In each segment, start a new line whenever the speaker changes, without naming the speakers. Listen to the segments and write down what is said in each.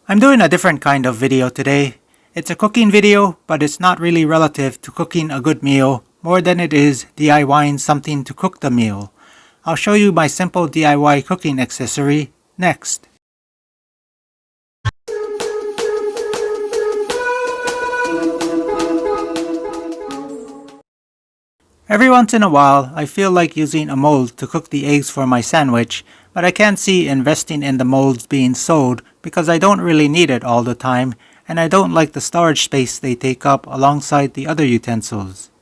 I'm doing a different kind of video today. It's a cooking video, but it's not really relative to cooking a good meal more than it is DIYing something to cook the meal. I'll show you my simple DIY cooking accessory next. Every once in a while, I feel like using a mold to cook the eggs for my sandwich, but I can't see investing in the molds being sold because I don't really need it all the time, and I don't like the storage space they take up alongside the other utensils.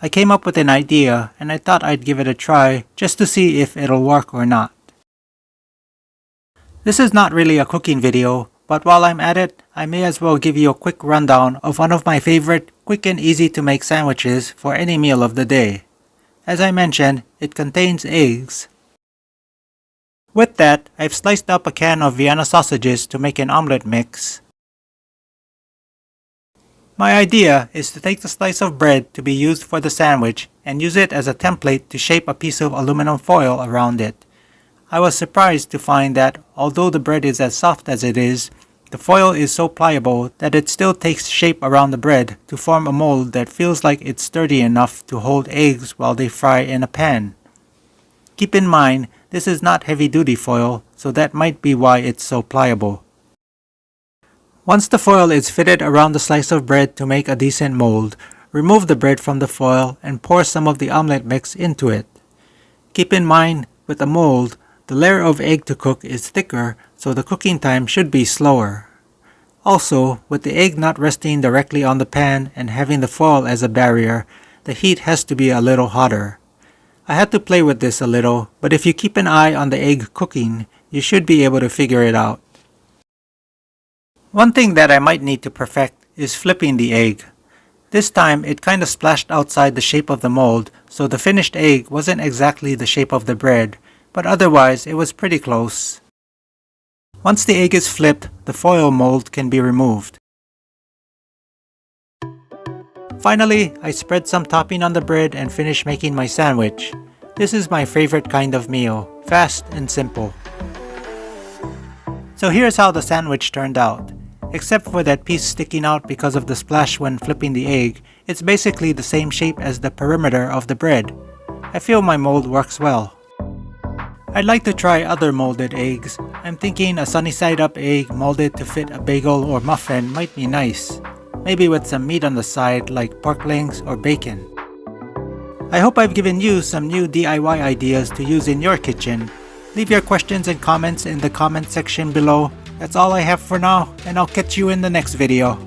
I came up with an idea, and I thought I'd give it a try just to see if it'll work or not. This is not really a cooking video, but while I'm at it, I may as well give you a quick rundown of one of my favorite quick and easy to make sandwiches for any meal of the day. As I mentioned, it contains eggs. With that, I've sliced up a can of Vienna sausages to make an omelette mix. My idea is to take the slice of bread to be used for the sandwich and use it as a template to shape a piece of aluminum foil around it. I was surprised to find that, although the bread is as soft as it is, the foil is so pliable that it still takes shape around the bread to form a mold that feels like it's sturdy enough to hold eggs while they fry in a pan. Keep in mind, this is not heavy-duty foil, so that might be why it's so pliable. Once the foil is fitted around the slice of bread to make a decent mold, remove the bread from the foil and pour some of the omelette mix into it. Keep in mind, with a mold, the layer of egg to cook is thicker, so the cooking time should be slower. Also, with the egg not resting directly on the pan and having the foil as a barrier, the heat has to be a little hotter. I had to play with this a little, but if you keep an eye on the egg cooking, you should be able to figure it out. One thing that I might need to perfect is flipping the egg. This time, it kinda splashed outside the shape of the mold, so the finished egg wasn't exactly the shape of the bread, but otherwise it was pretty close. Once the egg is flipped, the foil mold can be removed. Finally, I spread some topping on the bread and finish making my sandwich. This is my favorite kind of meal, fast and simple. So here's how the sandwich turned out. Except for that piece sticking out because of the splash when flipping the egg, it's basically the same shape as the perimeter of the bread. I feel my mold works well. I'd like to try other molded eggs. I'm thinking a sunny side up egg molded to fit a bagel or muffin might be nice. Maybe with some meat on the side like pork links or bacon. I hope I've given you some new DIY ideas to use in your kitchen. Leave your questions and comments in the comment section below. That's all I have for now, and I'll catch you in the next video.